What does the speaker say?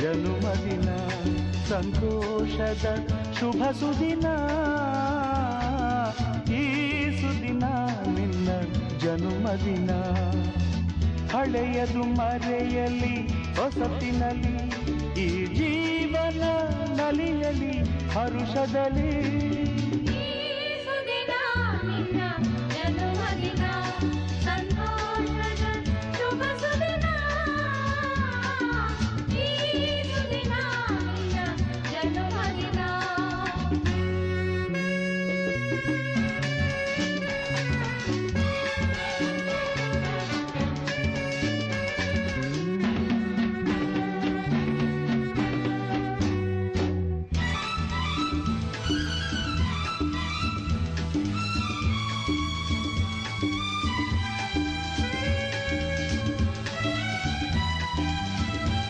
ಜನುಮದಿನ ಸಂತೋಷದ ಶುಭ ಸುದಿನ ಈ ಸುದಿನ ನಿನ್ನ ಜನುಮದಿನ ಹಳೆಯದು ಮರೆಯಲಿ ಹೊಸತಿನಲ್ಲಿ ಈ ಜೀವನ ನಲಿಯಲಿ ಹರುಷದಲ್ಲಿ